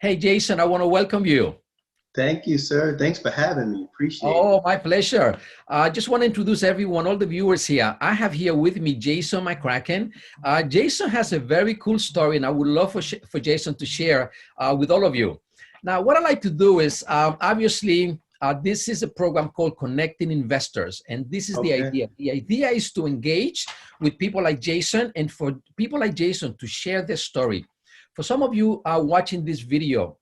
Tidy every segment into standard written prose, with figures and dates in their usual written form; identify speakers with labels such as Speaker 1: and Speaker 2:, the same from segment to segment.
Speaker 1: Hey, Jason, I want to welcome you.
Speaker 2: Thank you, sir. Thanks for having me. Appreciate it.
Speaker 1: Oh, my pleasure. I just want to introduce everyone, all the viewers here. I have here with me Jason Mccracken. Jason has a very cool story, and I would love for Jason to share with all of you. Now, what I like to do is obviously, this is a program called Connecting Investors, and this is the
Speaker 2: Okay.
Speaker 1: idea. The idea is to engage with people like Jason and for people like Jason to share their story. For some of you watching this video,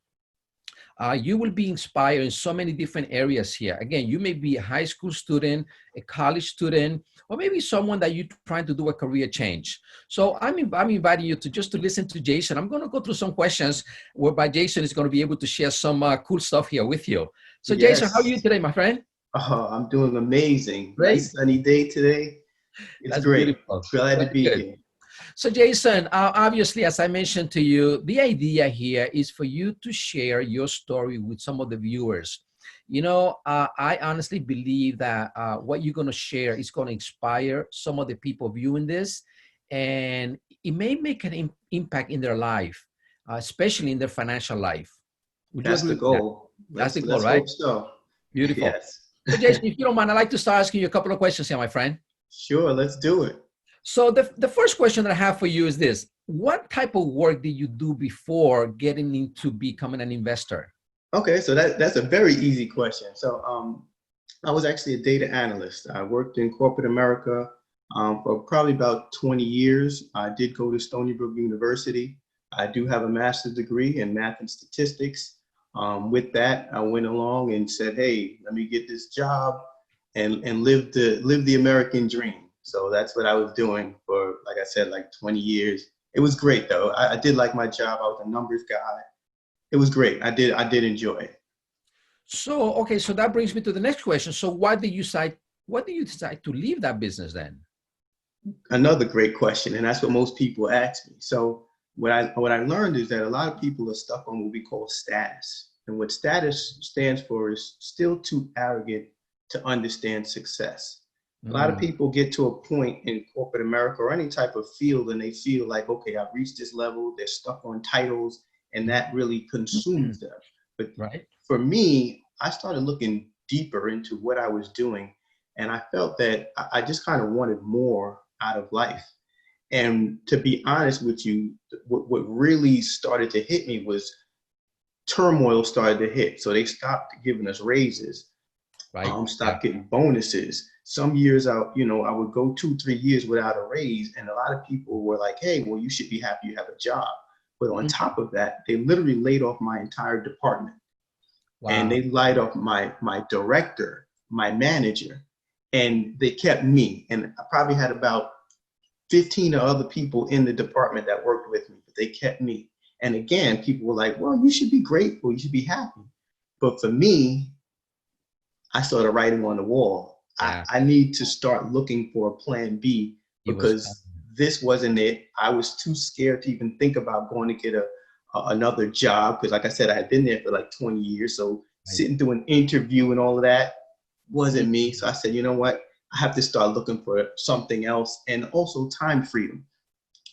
Speaker 1: you will be inspired in so many different areas here. Again, you may be a high school student, a college student, or maybe someone that you're trying to do a career change. So I'm inviting you to just to listen to Jason. I'm going to go through some questions whereby Jason is going to be able to share some cool stuff here with you. So Jason, how are you
Speaker 2: Yes.
Speaker 1: today, my friend?
Speaker 2: Oh, I'm doing amazing.
Speaker 1: Great.
Speaker 2: Nice sunny day today. It's
Speaker 1: That's
Speaker 2: great.
Speaker 1: beautiful.
Speaker 2: Glad to
Speaker 1: Very
Speaker 2: be
Speaker 1: good.
Speaker 2: here.
Speaker 1: So Jason, obviously, as I mentioned to you, the idea here is for you to share your story with some of the viewers. I honestly believe that what you're going to share is going to inspire some of the people viewing this, and it may make an impact in their life, especially in their financial life. Would you
Speaker 2: That's
Speaker 1: agree
Speaker 2: the
Speaker 1: with that?
Speaker 2: goal.
Speaker 1: That's the goal,
Speaker 2: Let's
Speaker 1: right?
Speaker 2: hope so.
Speaker 1: Beautiful.
Speaker 2: Yes.
Speaker 1: So Jason, if you don't mind, I'd like to start asking you a couple of questions here, my friend.
Speaker 2: Sure, let's do it.
Speaker 1: So the first question that I have for you is this. What type of work did you do before getting into becoming an investor?
Speaker 2: Okay, so that's a very easy question. I was actually a data analyst. I worked in corporate America for probably about 20 years. I did go to Stony Brook University. I do have a master's degree in math and statistics. With that, I went along and said, "Hey, let me get this job and live the American dream." So that's what I was doing for, like I said, like 20 years. It was great though. I did like my job. I was a numbers guy. It was great. I did enjoy it.
Speaker 1: So, okay, so that brings me to the next question. So why do you decide to leave that business then?
Speaker 2: Another great question, and that's what most people ask me. So what I learned is that a lot of people are stuck on what we call status, and what status stands for is still too arrogant to understand success. A lot of
Speaker 1: Mm,
Speaker 2: people get to a point in corporate America or any type of field, and they feel like, okay, I've reached this level. They're stuck on titles, and that really consumes
Speaker 1: mm,
Speaker 2: them. But
Speaker 1: right?
Speaker 2: for me, I started looking deeper into what I was doing, and I felt that I just kind of wanted more out of life. And to be honest with you, what really started to hit me was turmoil started to hit. So they stopped giving us raises,
Speaker 1: Right. Yeah.
Speaker 2: stopped getting bonuses. Some years I would go 2, 3 years without a raise, and a lot of people were like, "Hey, well, you should be happy you have a job." But on
Speaker 1: Mhm.
Speaker 2: top of that, they literally laid off my entire department, and
Speaker 1: Wow.
Speaker 2: they laid off my director, my manager, and they kept me. And I probably had about 15 other people in the department that worked with me, but they kept me. And again, people were like, "Well, you should be grateful, you should be happy." But for me, I started writing on the wall. I,
Speaker 1: Yeah.
Speaker 2: I need to start looking for a plan B
Speaker 1: It was
Speaker 2: because this wasn't it. I was too scared to even think about going to get another job because, like I said, I had been there for like 20 years. So
Speaker 1: right.
Speaker 2: sitting through an interview and all of that
Speaker 1: Mm,
Speaker 2: wasn't me. So I said, you know what? I have to start looking for something else and also time freedom.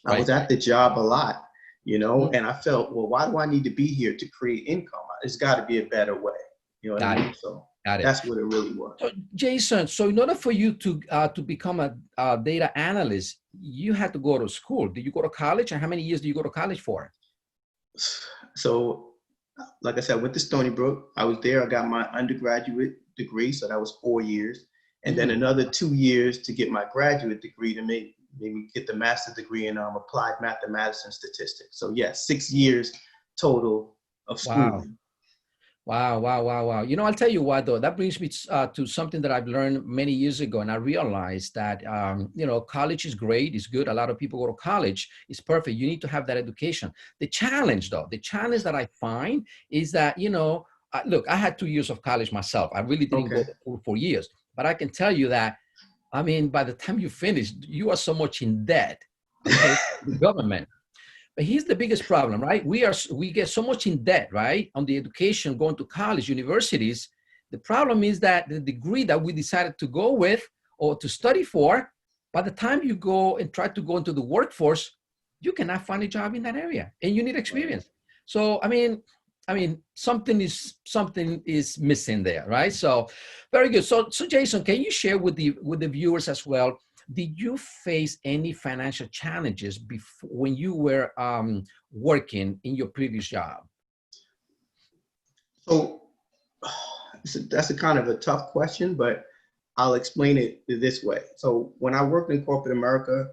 Speaker 2: I
Speaker 1: right.
Speaker 2: was at the job a lot,
Speaker 1: Mm,
Speaker 2: and I felt, well, why do I need to be here to create income? It's got to be a better way. You know what I
Speaker 1: got it.
Speaker 2: mean? So
Speaker 1: Got it.
Speaker 2: that's what it really was.
Speaker 1: So, Jason, so in order for you to become a data analyst, you had to go to school. Did you go to college, and how many years do you go to college for?
Speaker 2: So, like I said, I went to Stony Brook. I was there. I got my undergraduate degree, so that was 4 years, and then
Speaker 1: Mm,
Speaker 2: another 2 years to get my graduate degree to maybe get the master's degree in applied mathematics and statistics. So, yeah, 6 years total of
Speaker 1: wow.
Speaker 2: schooling.
Speaker 1: Wow, wow, wow, wow. I'll tell you what, though, that brings me to something that I've learned many years ago. And I realized that, college is great, it's good. A lot of people go to college, it's perfect. You need to have that education. The challenge that I find is that, look, I had 2 years of college myself. I really didn't go
Speaker 2: Okay.
Speaker 1: to school for years. But I can tell you that, I mean, by the time you finish, you are so much in debt, okay, to the government. But here's the biggest problem, right? We get so much in debt, right? On the education, going to college, universities. The problem is that the degree that we decided to go with or to study for, by the time you go and try to go into the workforce, you cannot find a job in that area and you need
Speaker 2: Right.
Speaker 1: experience. So, I mean, I mean, something is missing there, right? So, very good. So Jason, can you share with the viewers as well? Did you face any financial challenges before when you were working in your previous job?
Speaker 2: So that's a kind of a tough question, but I'll explain it this way. So when I worked in corporate America,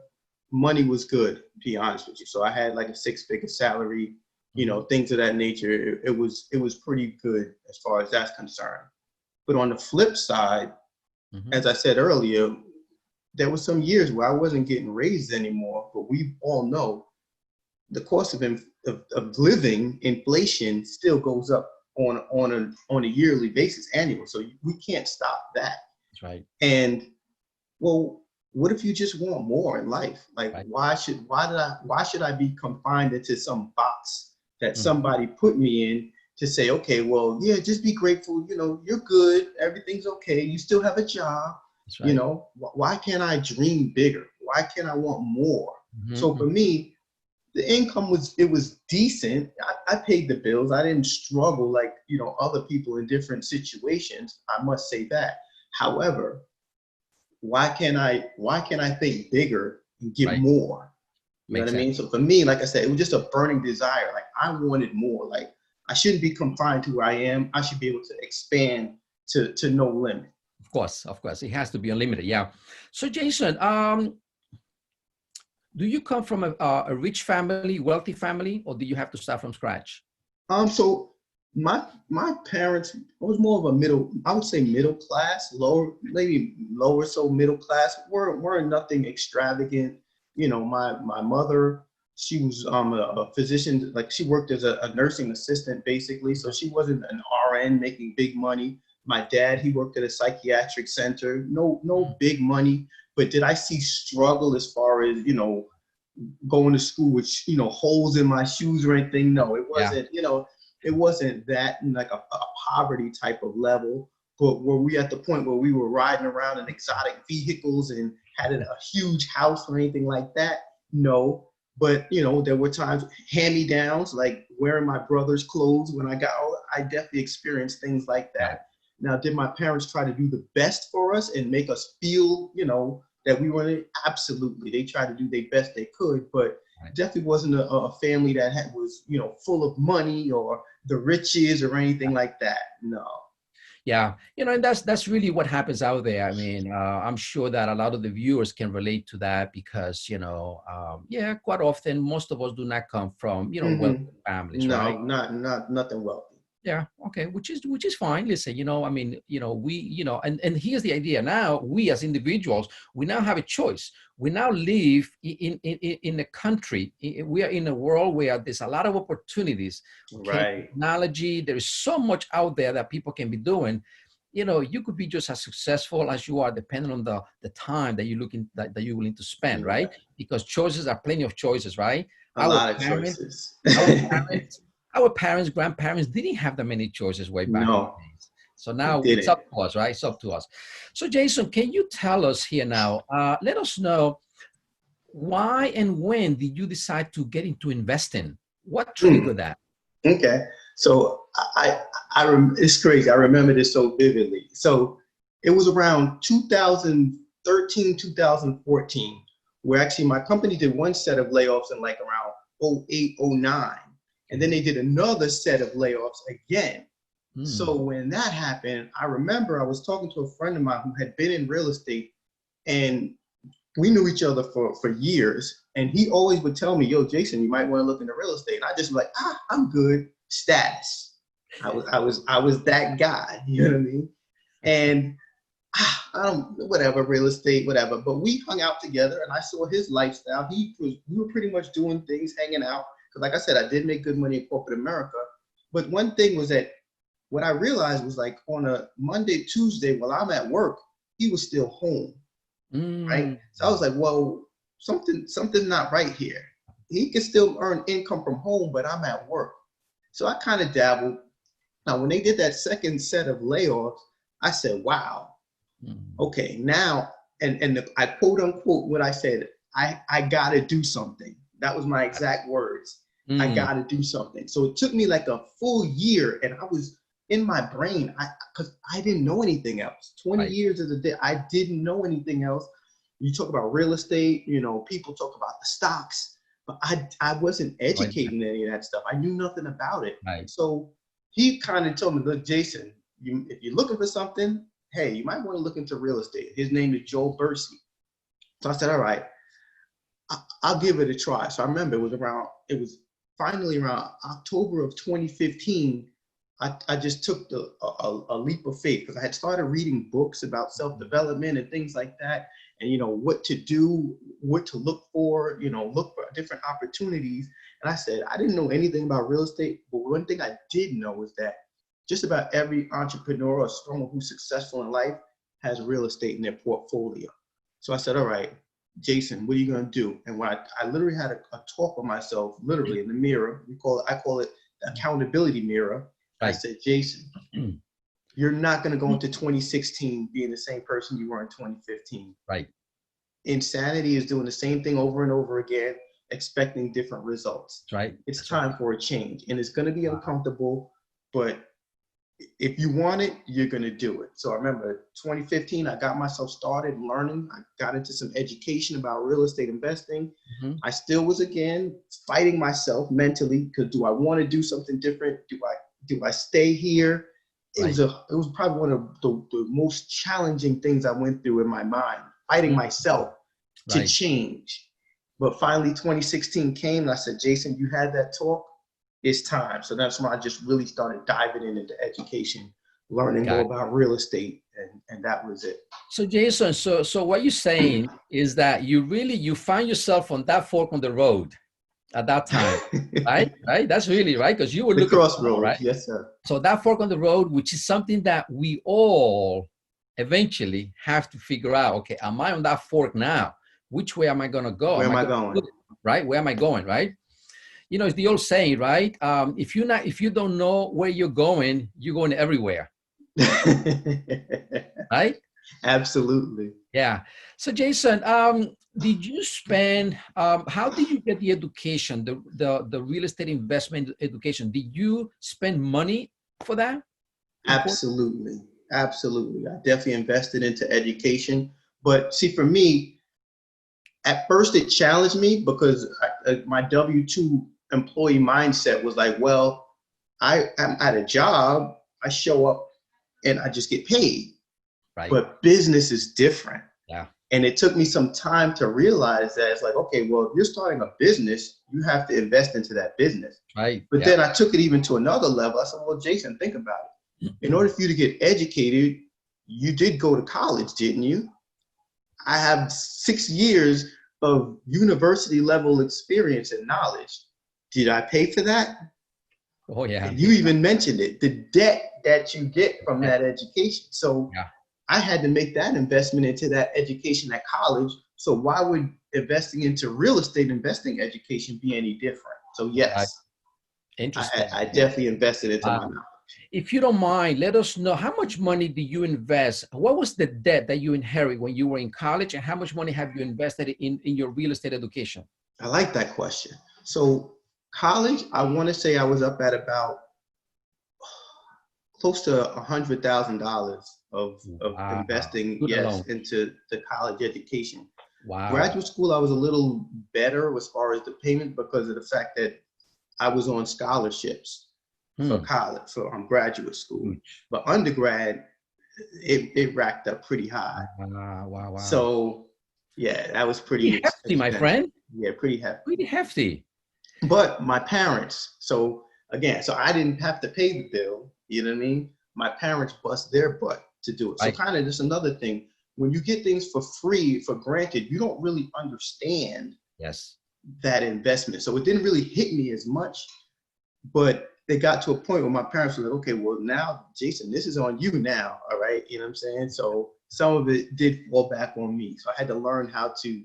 Speaker 2: money was good, to be honest with you. So I had like a six-figure salary, things of that nature. It was pretty good as far as that's concerned. But on the flip side, as I said earlier, there were some years where I wasn't getting raises anymore. But we all know the cost of living, inflation still goes up on a yearly basis, annual. So we can't stop that.
Speaker 1: That's right.
Speaker 2: And well, what if you just want more in life? Like,
Speaker 1: Right.
Speaker 2: why should I be confined into some box that somebody put me in to say, okay, well, yeah, just be grateful. You're good. Everything's okay. You still have a job.
Speaker 1: That's right.
Speaker 2: Why can't I dream bigger? Why can't I want more? So for me, the income was decent. I paid the bills. I didn't struggle like, other people in different situations. I must say that. However, why can't I think bigger and get more? You know what I mean? So for me, like I said, it was just a burning desire. Like I wanted more. Like I shouldn't be confined to where I am. I should be able to expand to no limit.
Speaker 1: Of course, it has to be unlimited. Yeah. So Jason, do you come from a rich family, wealthy family, or do you have to start from scratch?
Speaker 2: So my parents, I was more of a I would say middle class, lower, maybe lower, so middle class. We're nothing extravagant. My mother, she was a physician, like she worked as a nursing assistant basically. So she wasn't an RN making big money. My dad, he worked at a psychiatric center, no big money. But did I see struggle as far as, going to school with, holes in my shoes or anything? No, it wasn't, it wasn't that like a poverty type of level. But were we at the point where we were riding around in exotic vehicles and had a huge house or anything like that? No. But, there were times, hand-me-downs, like wearing my brother's clothes when I got older. I definitely experienced things like that. Now, did my parents try to do the best for us and make us feel, that we were in it? Absolutely. They tried to do their best they could, but definitely wasn't a family that was, full of money or the riches or anything like that. No.
Speaker 1: Yeah, and that's really what happens out there. I mean, I'm sure that a lot of the viewers can relate to that because, quite often most of us do not come from, wealthy families, right?
Speaker 2: No, nothing wealthy.
Speaker 1: Yeah. Okay. Which is fine. Listen, I mean, and here's the idea. Now we as individuals, we now have a choice. We now live in a country. We are in a world where there's a lot of opportunities. Okay. Technology. There is so much out there that people can be doing. You could be just as successful as you are, depending on the time that that you're willing to spend, right? Because choices are plenty of choices, right?
Speaker 2: A lot of choices.
Speaker 1: Our parents, grandparents didn't have that many choices way back in the days. So now it's up to us, right? It's up to us. So Jason, can you tell us here now, let us know why and when did you decide to get into investing? What triggered that?
Speaker 2: Okay. So it's crazy. I remember this so vividly. So it was around 2013, 2014, where actually my company did one set of layoffs in like around 08, 09. And then they did another set of layoffs again. So when that happened, I remember I was talking to a friend of mine who had been in real estate, and we knew each other for years. And he always would tell me, yo, Jason, you might want to look into real estate. And I just was like, I'm good. Status. I was that guy, you know what I mean? And whatever, real estate, whatever. But we hung out together and I saw his lifestyle. We were pretty much doing things, hanging out. Because like I said, I did make good money in corporate America. But one thing was that what I realized was like on a Monday, Tuesday, while I'm at work, he was still home, right? So I was like, well, something not right here. He can still earn income from home, but I'm at work. So I kind of dabbled. Now, when they did that second set of layoffs, I said, wow, okay, now, and I quote unquote what I said, I got to do something. That was my exact words. I
Speaker 1: Mm,
Speaker 2: got to do something. So it took me like a full year, and I was in my brain, because I didn't know anything else. 20
Speaker 1: right,
Speaker 2: years as a day, I didn't know anything else. You talk about real estate, people talk about the stocks, but I wasn't
Speaker 1: right,
Speaker 2: educated in any of that stuff. I knew nothing about it.
Speaker 1: right,
Speaker 2: So he kind of told me, look, Jason, if you're looking for something, hey, you might want to look into real estate. His name is Joel Bursey. So I said, all right, I'll give it a try. So I remember it was finally around October of 2015. I just took a leap of faith, because I had started reading books about self-development and things like that, and what to do, what to look for, look for different opportunities. And I said, I didn't know anything about real estate, but one thing I did know was that just about every entrepreneur or someone who's successful in life has real estate in their portfolio. So I said, all right, Jason, what are you going to do? And when I literally had a talk with myself, literally in the mirror, I call it the accountability mirror. I
Speaker 1: right.
Speaker 2: said, Jason, you're not going to go into 2016 being the same person you were in 2015.
Speaker 1: Right.
Speaker 2: Insanity is doing the same thing over and over again, expecting different results.
Speaker 1: That's right.
Speaker 2: It's
Speaker 1: That's
Speaker 2: time
Speaker 1: right.
Speaker 2: for a change, and it's going to be uncomfortable, but if you want it, you're going to do it. So I remember 2015, I got myself started learning. I got into some education about real estate investing.
Speaker 1: Mhm.
Speaker 2: I still was, again, fighting myself mentally, because do I want to do something different? Do I stay here? It
Speaker 1: Right.
Speaker 2: was probably one of the most challenging things I went through in my mind, fighting
Speaker 1: Mm,
Speaker 2: myself to
Speaker 1: right.
Speaker 2: change. But finally 2016 came, and I said, Jason, you had that talk. It's time. So that's when I just really started diving into education, learning more
Speaker 1: Got it.
Speaker 2: about real estate, and that was it.
Speaker 1: So Jason, so what you're saying is that you find yourself on that fork on the road at that time, right? Right? That's really right, because you were
Speaker 2: The
Speaker 1: looking for more,
Speaker 2: crossroads,
Speaker 1: right?
Speaker 2: yes, sir.
Speaker 1: So that fork on the road, which is something that we all eventually have to figure out. Okay, am I on that fork now? Which way am I going to go?
Speaker 2: Where
Speaker 1: Am
Speaker 2: am
Speaker 1: I
Speaker 2: I
Speaker 1: going
Speaker 2: going?
Speaker 1: right? Where am I going? Right? It's the old saying, right? If you don't know where you're going everywhere, right?
Speaker 2: Absolutely.
Speaker 1: Yeah. So Jason, did you spend? How did you get the education, the real estate investment education? Did you spend money for that? Important.
Speaker 2: Absolutely. Absolutely. I definitely invested into education. But see, for me, at first it challenged me, because my W-2 employee mindset was like, well, I'm at a job, I show up and I just get paid.
Speaker 1: Right.
Speaker 2: But business is different.
Speaker 1: Yeah.
Speaker 2: And it took me some time to realize that it's like, okay, well, if you're starting a business, you have to invest into that business.
Speaker 1: Right.
Speaker 2: But
Speaker 1: Yeah.
Speaker 2: then I took it even to another level. I said, well, Jason, think about it. In order for you to get educated, you did go to college, didn't you? I have 6 years of university level experience and knowledge. Did I pay for that?
Speaker 1: Oh yeah.
Speaker 2: And you even mentioned it, the debt that you get from
Speaker 1: Yeah.
Speaker 2: that education. So
Speaker 1: Yeah.
Speaker 2: I had to make that investment into that education at college. So why would investing into real estate investing education be any different? So
Speaker 1: Right.
Speaker 2: yes,
Speaker 1: Interesting.
Speaker 2: I definitely invested into my
Speaker 1: Wow.
Speaker 2: knowledge.
Speaker 1: If you don't mind, let us know how much money did you invest? What was the debt that you inherited when you were in college, and how much money have you invested in your real estate education?
Speaker 2: I like that question. So college, I want to say I was up at about close to $100,000 of
Speaker 1: Wow.
Speaker 2: investing,
Speaker 1: Good
Speaker 2: yes,
Speaker 1: alone.
Speaker 2: into the college education.
Speaker 1: Wow.
Speaker 2: Graduate school, I was a little better as far as the payment, because of the fact that I was on scholarships for
Speaker 1: Hmm.
Speaker 2: college, for graduate school.
Speaker 1: Huge.
Speaker 2: But undergrad, it racked up pretty high.
Speaker 1: Wow. Wow. Wow.
Speaker 2: So yeah, that was
Speaker 1: Pretty
Speaker 2: pretty
Speaker 1: hefty, my
Speaker 2: expensive.
Speaker 1: friend.
Speaker 2: Yeah, pretty hefty.
Speaker 1: Pretty hefty.
Speaker 2: But my parents, so again, so I didn't have to pay the bill, you know what I mean? My parents bust their butt to do it. So
Speaker 1: Right.
Speaker 2: kind of just another thing, when you get things for free, for granted, you don't really understand
Speaker 1: Yes.
Speaker 2: that investment. So it didn't really hit me as much, but they got to a point where my parents were like, okay, well now, Jason, this is on you now, all right? You know what I'm saying? So some of it did fall back on me. So I had to learn how to,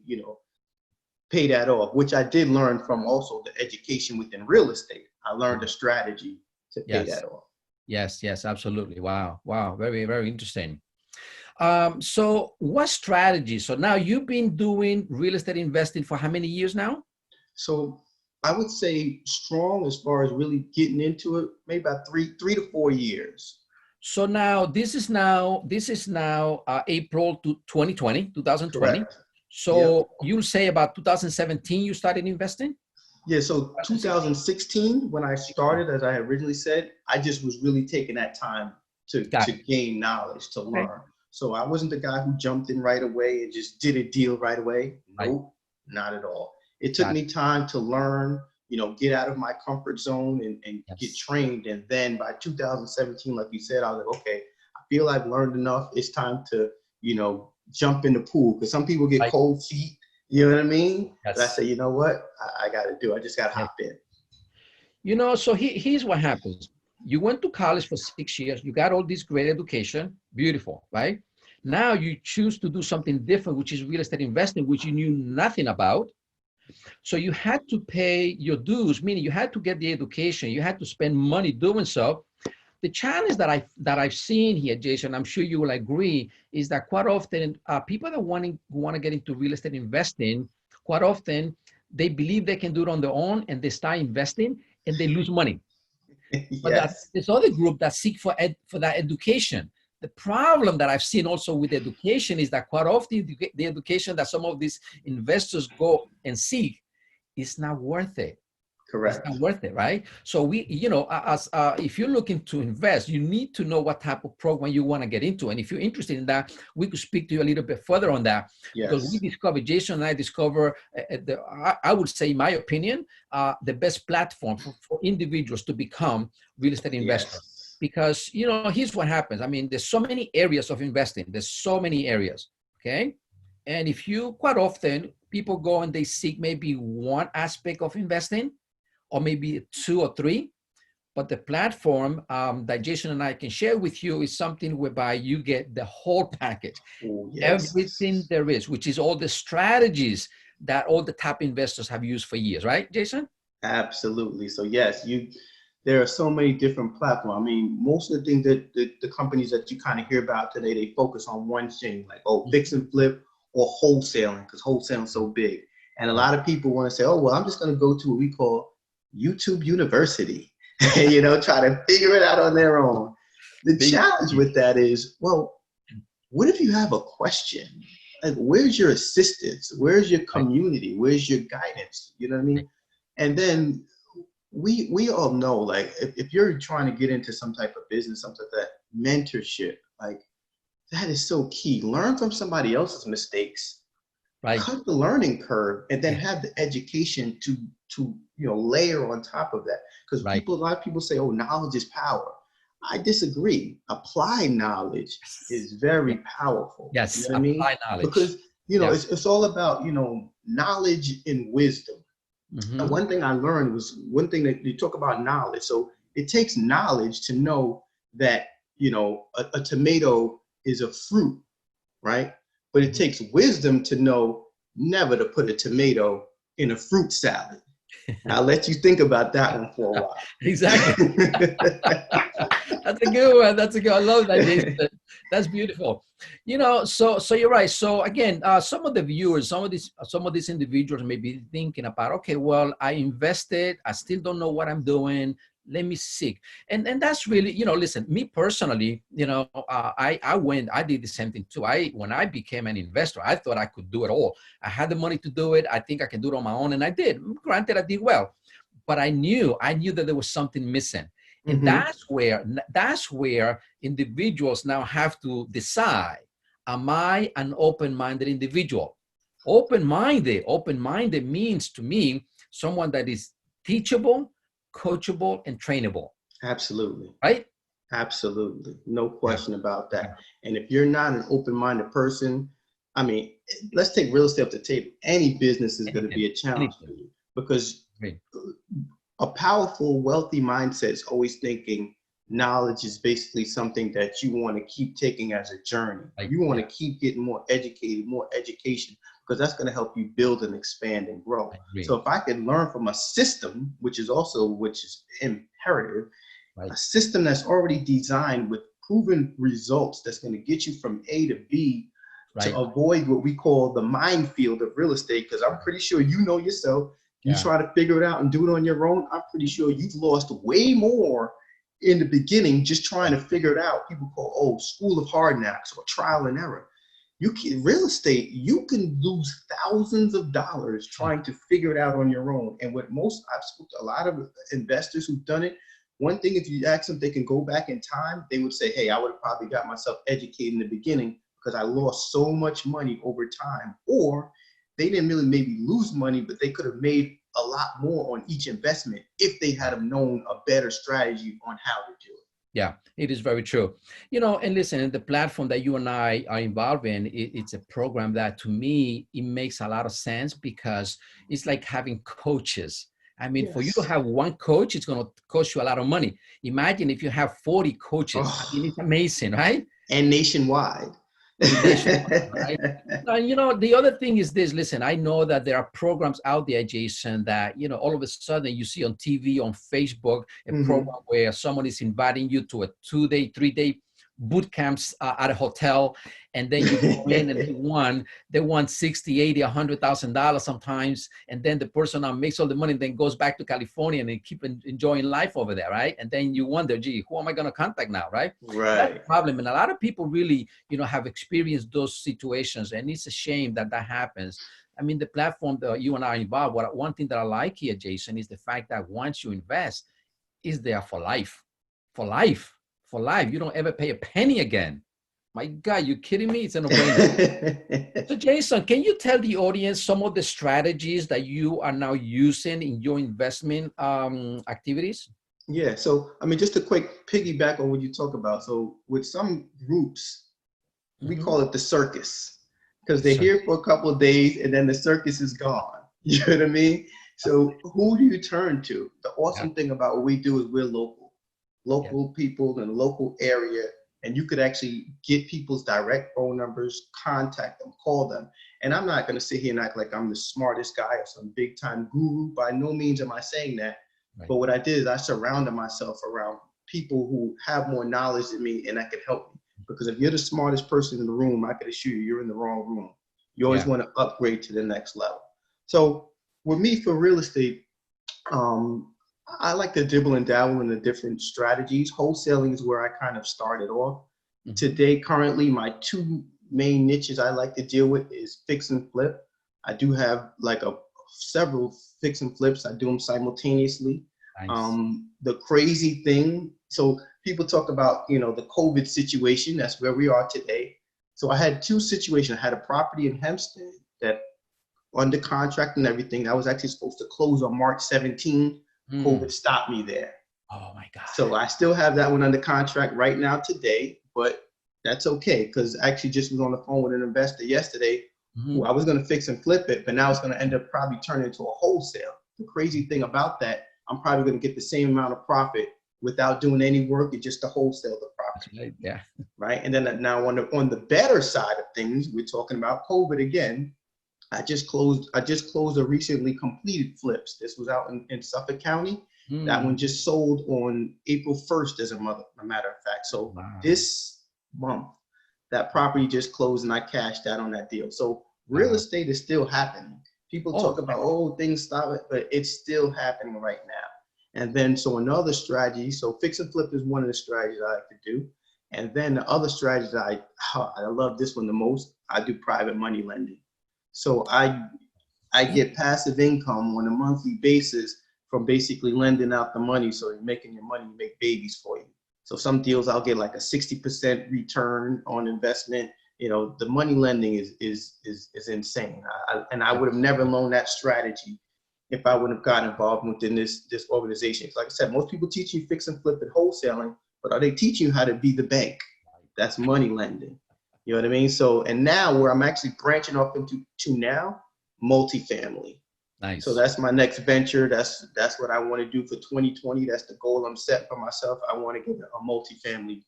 Speaker 2: pay that off, which I did learn from also the education within real estate. I learned a strategy to pay
Speaker 1: Yes.
Speaker 2: that off.
Speaker 1: Yes. Yes. Absolutely. Wow. Wow. Very, very interesting. So what strategy? So now you've been doing real estate investing for how many years now?
Speaker 2: So I would say strong as far as really getting into it, maybe about three to 4 years.
Speaker 1: So now April to 2020, 2020.
Speaker 2: Correct. Yep.
Speaker 1: So you'll say about 2017 you started investing?
Speaker 2: Yeah, so
Speaker 1: 2016.
Speaker 2: 2016, when I started, as I originally said, I just was really taking that time
Speaker 1: Got
Speaker 2: to
Speaker 1: it.
Speaker 2: gain knowledge, to
Speaker 1: Okay.
Speaker 2: learn. So I wasn't the guy who jumped in right away and just did a deal right away.
Speaker 1: Right.
Speaker 2: Nope, not at all. It took
Speaker 1: Got it.
Speaker 2: me time to learn, get out of my comfort zone and get
Speaker 1: Yes.
Speaker 2: trained. And then by 2017, like you said, I was like, okay, I feel I've learned enough. It's time to, jump in the pool, because some people get
Speaker 1: Right.
Speaker 2: cold feet. You know what I mean? But I
Speaker 1: Yes.
Speaker 2: say, you know what? I got to do. I just got to
Speaker 1: Yes.
Speaker 2: hop in.
Speaker 1: So here's what happens. You went to college for 6 years. You got all this great education. Beautiful, right? Now you choose to do something different, which is real estate investing, which you knew nothing about. So you had to pay your dues, meaning you had to get the education. You had to spend money doing so. The challenge that I've seen here, Jason, I'm sure you will agree, is that quite often people that want to get into real estate investing, quite often they believe they can do it on their own, and they start investing and they lose money. But that
Speaker 2: Yes.
Speaker 1: this other group that seek for that education. The problem that I've seen also with education is that quite often the education that some of these investors go and seek is not worth it. It's
Speaker 2: Correct.
Speaker 1: not worth it, right? So as if you're looking to invest, you need to know what type of program you want to get into. And if you're interested in that, we could speak to you a little bit further on that. Because we
Speaker 2: Yes.
Speaker 1: discover, Jason and I discover, I would say, in my opinion, the best platform for individuals to become real estate investors.
Speaker 2: Yes.
Speaker 1: Because, here's what happens. I mean, there's so many areas of investing. There's so many areas, okay? And if you, quite often, people go and they seek maybe one aspect of investing, or maybe two or three, but the platform that Jason and I can share with you is something whereby you get the whole package,
Speaker 2: Oh,
Speaker 1: everything
Speaker 2: yes.
Speaker 1: there is, which is all the strategies that all the top investors have used for years, right, Jason?
Speaker 2: Absolutely. So yes, there are so many different platforms. I mean, most of the things that the companies that you kind of hear about today, they focus on one thing, like, fix and flip or wholesaling, because wholesaling is so big. And a
Speaker 1: Right.
Speaker 2: lot of people want to say, oh, well, I'm just going to go to what we call YouTube University, try to figure it out on their own. The challenge with that is, well, what if you have a question? Like, where's your assistance? Where's your community? Where's your guidance? You know what I mean? And then we all know, like, if you're trying to get into some type of business, something like that, mentorship, like, that is so key. Learn from somebody else's mistakes,
Speaker 1: Right.
Speaker 2: cut the learning curve, and then have the education to layer on top of that. Because a lot of people say, oh, knowledge is power. I disagree. Applied knowledge is very powerful.
Speaker 1: Yes,
Speaker 2: You know what I mean?
Speaker 1: applied knowledge.
Speaker 2: Because it's all about knowledge and wisdom. And one thing I learned was, one thing that you talk about knowledge. So it takes knowledge to know that a tomato is a fruit, right? But it takes wisdom to know never to put a tomato in a fruit salad. I'll let you think about that one for a while.
Speaker 1: Exactly. That's a good one. That's a good. I love that, Jason. That's beautiful. So you're right. So again, some of the viewers, some of these individuals may be thinking about, okay, well, I invested, I still don't know what I'm doing. Let me seek. And that's really, listen, me personally, I did the same thing too. When I became an investor, I thought I could do it all. I had the money to do it. I think I can do it on my own. And I did. Granted, I did well, but I knew that there was something missing. And that's where individuals now have to decide, am I an open-minded individual? Open-minded means, to me, someone that is teachable, coachable, and trainable.
Speaker 2: Absolutely.
Speaker 1: Right?
Speaker 2: Absolutely. No question about that. And if you're not an open-minded person, I mean, let's take real estate off the table. Any business is going to be a challenge for you, because a powerful, wealthy mindset is always thinking knowledge is basically something that you want to keep taking as a journey. You want to keep getting more educated, more education, because that's going to help you build and expand and grow. So if I can learn from a system, which is imperative, a system that's already designed with proven results, that's going to get you from A to B, to avoid what we call the minefield of real estate, because I'm pretty sure yourself, You try to figure it out and do it on your own, I'm pretty sure you've lost way more in the beginning just trying to figure it out. People call, school of hard knocks or trial and error. You can real estate, you can lose thousands of dollars trying to figure it out on your own. And what I've spoken to a lot of investors who've done it. One thing, if you ask them if they can go back in time, they would say, hey, I would have probably got myself educated in the beginning because I lost so much money over time. Or they didn't really maybe lose money, but they could have made a lot more on each investment if they had have known a better strategy on how to do it.
Speaker 1: Yeah, it is very true. And listen, the platform that you and I are involved in, it's a program that to me, it makes a lot of sense because it's like having coaches. I mean, for you to have one coach, it's going to cost you a lot of money. Imagine if you have 40 coaches. I mean, it's amazing, right?
Speaker 2: And nationwide.
Speaker 1: Right? And the other thing is this. Listen, I know that there are programs out there, Jason, that all of a sudden you see on TV, on Facebook, a program where someone is inviting you to a 2-day, 3-day boot camps at a hotel, and then you go in and they won 60, 80, $100,000 sometimes, and then the person makes all the money and then goes back to California and they keep enjoying life over there, right? And then you wonder, gee, who am I going to contact now, right? That's the problem. And a lot of people really, have experienced those situations, and it's a shame that happens. I mean, the platform that you and I are involved, one thing that I like here, Jason, is the fact that once you invest, it's there for life, for life. For life. You don't ever pay a penny again. My God, you kidding me? It's a no-brainer. So Jason, can you tell the audience some of the strategies that you are now using in your investment activities?
Speaker 2: Yeah. So, I mean, just a quick piggyback on what you talk about. So with some groups, we call it the circus because they're here for a couple of days and then the circus is gone. You know what I mean? So who do you turn to? The awesome thing about what we do is we're local people in a local area, and you could actually get people's direct phone numbers, contact them, call them. And I'm not going to sit here and act like I'm the smartest guy or some big time guru. By no means am I saying that. Right. But what I did is I surrounded myself around people who have more knowledge than me and that could help me. Because if you're the smartest person in the room, I could assure you, you're in the wrong room. You always want to upgrade to the next level. So with me for real estate, I like to dibble and dabble in the different strategies. Wholesaling is where I kind of started off. Today, currently, my two main niches I like to deal with is fix and flip. I do have like several fix and flips. I do them simultaneously. Nice. The crazy thing, so people talk about, the COVID situation. That's where we are today. So I had two situations. I had a property in Hempstead that under contract and everything. That was actually supposed to close on March 17th. COVID stopped me there.
Speaker 1: Oh my God.
Speaker 2: So I still have that one under contract right now today, but that's okay because I actually just was on the phone with an investor yesterday who I was going to fix and flip it, but now it's going to end up probably turning into a wholesale. The crazy thing about that, I'm probably going to get the same amount of profit without doing any work and just to wholesale the property.
Speaker 1: Right. Yeah.
Speaker 2: Right. And then now on the better side of things, we're talking about COVID again. I just closed a recently completed flips. This was out in Suffolk County. That one just sold on April 1st, as a matter of fact. So this month, that property just closed and I cashed out on that deal. So real estate is still happening. People talk about, things stop it, but it's still happening right now. And then, so another strategy, so fix and flip is one of the strategies I like to do. And then the other strategy I love this one the most, I do private money lending. So I get passive income on a monthly basis from basically lending out the money. So you're making your money make babies for you. So some deals I'll get like a 60% return on investment. The money lending is insane. I would have never loaned that strategy if I wouldn't have gotten involved within this organization. Like I said, most people teach you fix and flip and wholesaling, but are they teaching you how to be the bank? That's money lending. You know what I mean? So, and now where I'm actually branching off into now, multifamily. Nice. So that's my next venture. That's what I want to do for 2020. That's the goal I'm setting for myself. I want to get a multifamily,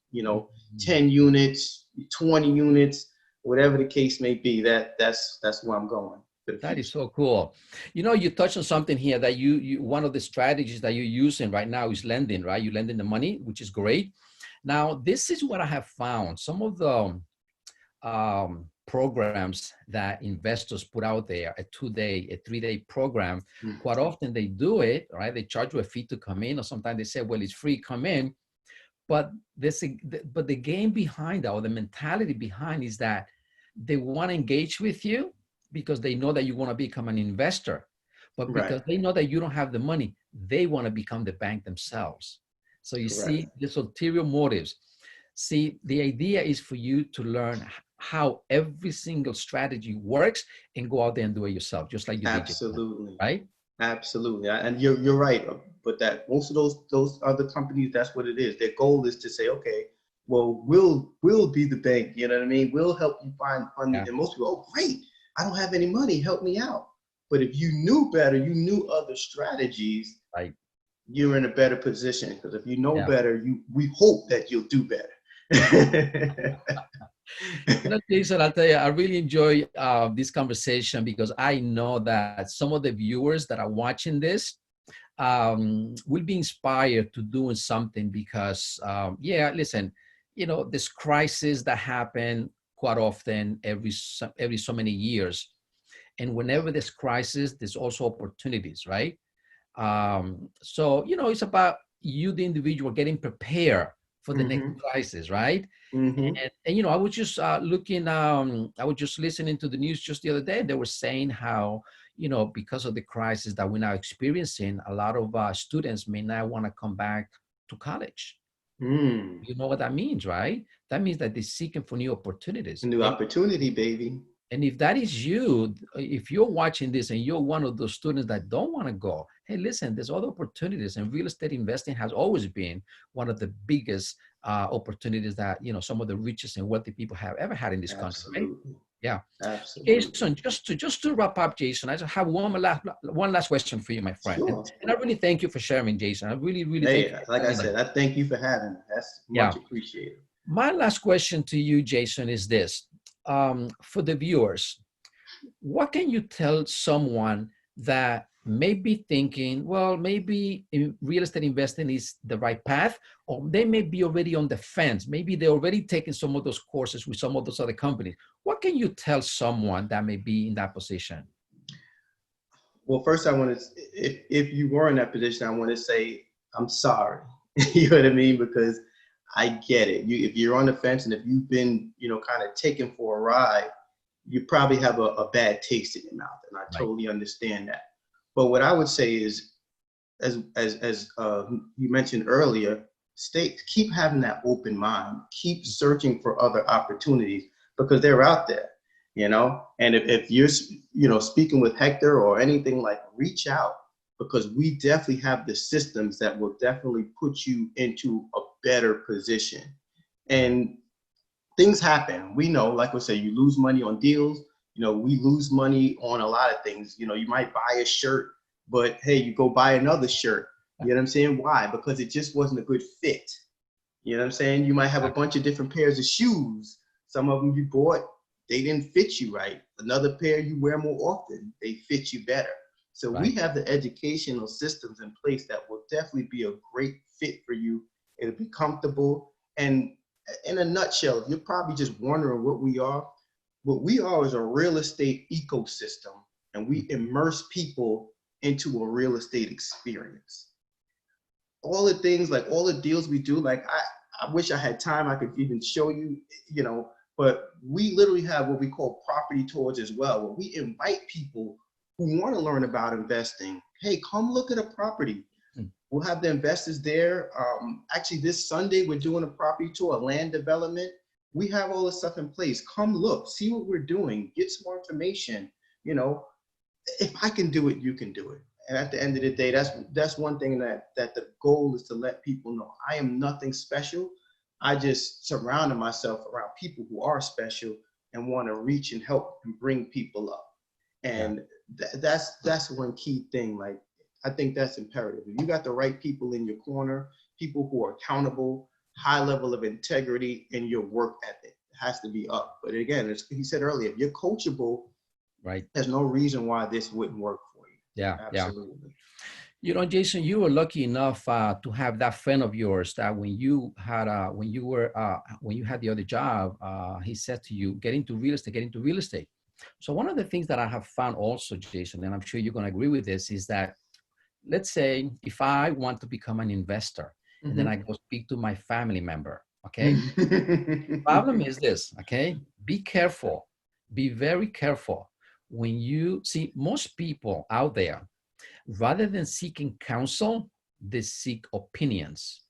Speaker 2: 10 units, 20 units, whatever the case may be. That's where I'm going.
Speaker 1: That is so cool. You touched on something here that you one of the strategies that you're using right now is lending, right? You're lending the money, which is great. Now, this is what I have found. Some of the programs that investors put out there, a 2-day, a 3-day program,
Speaker 2: Mm.
Speaker 1: quite often they do it, right? They charge you a fee to come in, or sometimes they say, well, it's free, come in. But but the game behind that, or the mentality behind, is that they want to engage with you because they know that you want to become an investor. But
Speaker 2: Right.
Speaker 1: because they know that you don't have the money, they want to become the bank themselves. So you
Speaker 2: Correct.
Speaker 1: see, these ulterior motives. See, the idea is for you to learn how every single strategy works and go out there and do it yourself, just like you did,
Speaker 2: Absolutely.
Speaker 1: right?
Speaker 2: Absolutely. And you're right. But that most of those other companies, that's what it is. Their goal is to say, okay, well, we'll be the bank. You know what I mean? We'll help you find funding.
Speaker 1: Yeah.
Speaker 2: And most people, oh, great, I don't have any money. Help me out. But if you knew better, you knew other strategies,
Speaker 1: Right.
Speaker 2: you're in a better position. Because if you know
Speaker 1: Yeah.
Speaker 2: better, we hope that you'll do better.
Speaker 1: You know, Jason, I'll tell you, I really enjoy this conversation because I know that some of the viewers that are watching this will be inspired to doing something because, yeah, listen, you know, this crisis that happen quite often every so many years. And whenever there's crisis, there's also opportunities, right? So, you know, it's about you, the individual, getting prepared for the next
Speaker 2: Hmm.
Speaker 1: crisis, right?
Speaker 2: Hmm.
Speaker 1: And you know, I was just looking, I was just listening to the news just the other day. They were saying how, you know, because of the crisis that we're now experiencing, a lot of students may not want to come back to college.
Speaker 2: Mm.
Speaker 1: You know what that means, right? That means that they're seeking for new
Speaker 2: A
Speaker 1: opportunities.
Speaker 2: new opportunity, baby.
Speaker 1: And if that is you, if you're watching this and you're one of those students that don't want to go, hey, listen, there's other opportunities, and real estate investing has always been one of the biggest opportunities that, you know, some of the richest and wealthy people have ever had in this country, right?
Speaker 2: Absolutely.
Speaker 1: Yeah.
Speaker 2: Absolutely.
Speaker 1: Jason, just to wrap up, Jason, I just have one last question for you, my friend. And,
Speaker 2: Sure.
Speaker 1: and I really thank you for sharing, Jason. I really, really thank you
Speaker 2: Hey,
Speaker 1: for
Speaker 2: like I
Speaker 1: sharing that.
Speaker 2: said, I thank you for having me. That's
Speaker 1: Yeah.
Speaker 2: much appreciated.
Speaker 1: My last question to you, Jason, is this. For the viewers, what can you tell someone that may be thinking, well, maybe real estate investing is the right path, or they may be already on the fence. Maybe they're already taking some of those courses with some of those other companies. What can you tell someone that may be in that position?
Speaker 2: Well, first, I want to, if you were in that position, I want to say I'm sorry. You know what I mean? Because I get it. If you're on the fence and if you've been, kind of taken for a ride, you probably have a bad taste in your mouth, and I
Speaker 1: Right.
Speaker 2: totally understand that. But what I would say is, as you mentioned earlier, keep having that open mind, keep searching for other opportunities because they're out there, And if you're speaking with Hector or anything, like, reach out, because we definitely have the systems that will definitely put you into a better position.
Speaker 1: Right.
Speaker 2: And things happen. We know, like we say, you lose money on deals. We lose money on a lot of things. You might buy a shirt, but hey, you go buy another shirt. You know what I'm saying? Why? Because it just wasn't a good fit. You know what I'm saying? You might have a bunch of different pairs of shoes. Some of them you bought, they didn't fit you right. Another pair you wear more often, they fit you better. So we
Speaker 1: Right.
Speaker 2: have the educational systems in place that will definitely be a great fit for you. It'll be comfortable. And in a nutshell, you're probably just wondering what we are is a real estate ecosystem, and we immerse people into a real estate experience. All the things, like all the deals we do, like I wish I had time, I could even show you, but we literally have what we call property tours as well, where we invite people who want to learn about investing. Hey, come look at a property. We'll have the investors there. Actually, this Sunday, we're doing a property tour, a land development. We have all this stuff in place. Come look, see what we're doing, get some more information. If I can do it, you can do it. And at the end of the day, that's one thing that the goal is, to let people know I am nothing special. I just surrounded myself around people who are special and want to reach and help and bring people up.
Speaker 1: Yeah.
Speaker 2: And that's one key thing. Like, I think that's imperative. If you got the right people in your corner, people who are accountable, high level of integrity, and your work ethic has to be up. But again, as he said earlier, if you're coachable,
Speaker 1: Right.
Speaker 2: there's no reason why this wouldn't work for you.
Speaker 1: Yeah. Yeah.
Speaker 2: Absolutely.
Speaker 1: You know, Jason, you were lucky enough to have that friend of yours that when you had the other job, he said to you, get into real estate, get into real estate. So one of the things that I have found also, Jason, and I'm sure you're going to agree with this, is that let's say if I want to become an investor and then I go speak to my family member, okay? Problem is this, okay? Be careful, be very careful. When you see most people out there, rather than seeking counsel, they seek opinions.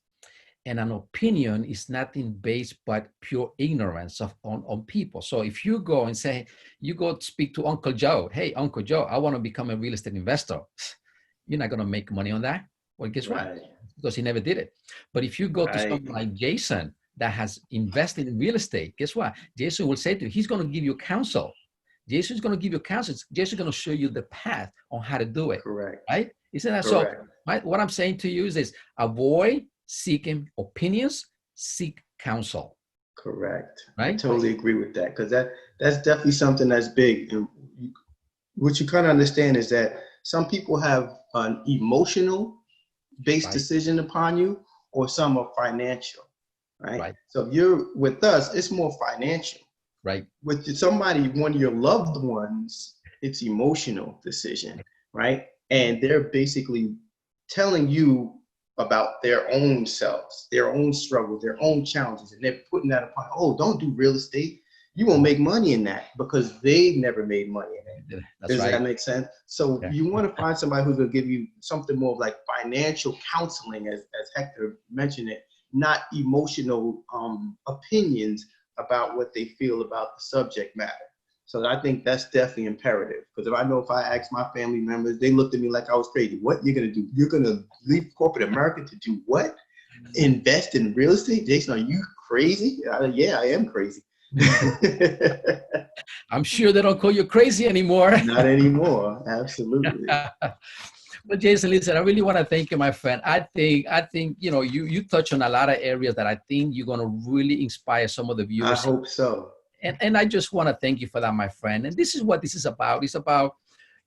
Speaker 1: And an opinion is nothing based but pure ignorance on people. So if you go and say, you go speak to Uncle Joe, hey, Uncle Joe, I want to become a real estate investor. You're not going to make money on that. Well, guess what?
Speaker 2: Right.
Speaker 1: Because he never did it. But if you go to
Speaker 2: Right.
Speaker 1: someone like Jason that has invested in real estate, guess what? Jason will say to you, he's going to give you counsel. Jason's going to give you counsel. Jason's going to show you the path on how to do it.
Speaker 2: Correct.
Speaker 1: Right? Isn't that
Speaker 2: Correct.
Speaker 1: so? What I'm saying to you is this: avoid seeking opinions, seek counsel.
Speaker 2: Correct.
Speaker 1: Right?
Speaker 2: I totally agree with that, because that's definitely something that's big. And what you kind of understand is that some people have an emotional based decision upon you, or some are financial. Right? So if you're with us, it's more financial.
Speaker 1: Right.
Speaker 2: With somebody, one of your loved ones, it's emotional decision, right? And they're basically telling you about their own selves, their own struggles, their own challenges, and they're putting that upon, oh, don't do real estate. You won't make money in that, because they never made money in it. Does that make sense? So you want to find somebody who's going to give you something more like financial counseling, as Hector mentioned it, not emotional opinions about what they feel about the subject matter. So I think that's definitely imperative, because if I ask my family members, they looked at me like I was crazy. What you're gonna do? You're gonna leave corporate America to do what? Invest in real estate? Jason, are you crazy? Yeah, I am crazy.
Speaker 1: I'm sure they don't call you crazy anymore.
Speaker 2: Not anymore. Absolutely.
Speaker 1: But Jason, listen, I really want to thank you, my friend. I think you touch on a lot of areas that I think you're going to really inspire some of the viewers.
Speaker 2: I hope so.
Speaker 1: And I just want to thank you for that, my friend. And this is what this is about. It's about,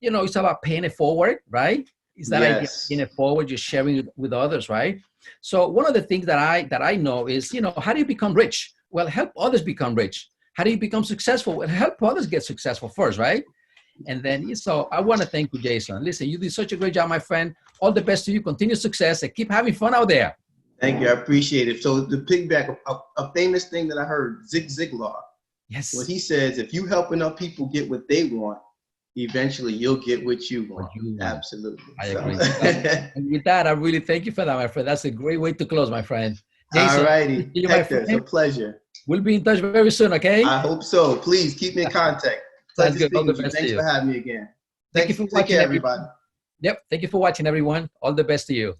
Speaker 1: it's about paying it forward, right? It's that idea of paying it forward, just sharing it with others, right? So one of the things that I know is, how do you become rich? Well, help others become rich. How do you become successful? Well, help others get successful first, right? And then, so I want to thank you, Jason. Listen, you did such a great job, my friend. All the best to you. Continue success and keep having fun out there.
Speaker 2: Thank you. I appreciate it. So the piggyback, a famous thing that I heard, Zig Ziglar.
Speaker 1: Yes.
Speaker 2: What he says, if you help enough people get what they want, eventually you'll get what you want. Absolutely.
Speaker 1: I agree. And with that, I really thank you for that, my friend. That's a great way to close, my friend.
Speaker 2: Jason, all righty. Hector, it's a pleasure.
Speaker 1: We'll be in touch very soon, okay?
Speaker 2: I hope so. Please keep me in contact.
Speaker 1: Sounds good. All the
Speaker 2: best
Speaker 1: best to you.
Speaker 2: Thanks for having me again.
Speaker 1: Thank you for watching,
Speaker 2: everybody.
Speaker 1: Yep. Thank you for watching, everyone. All the best to you.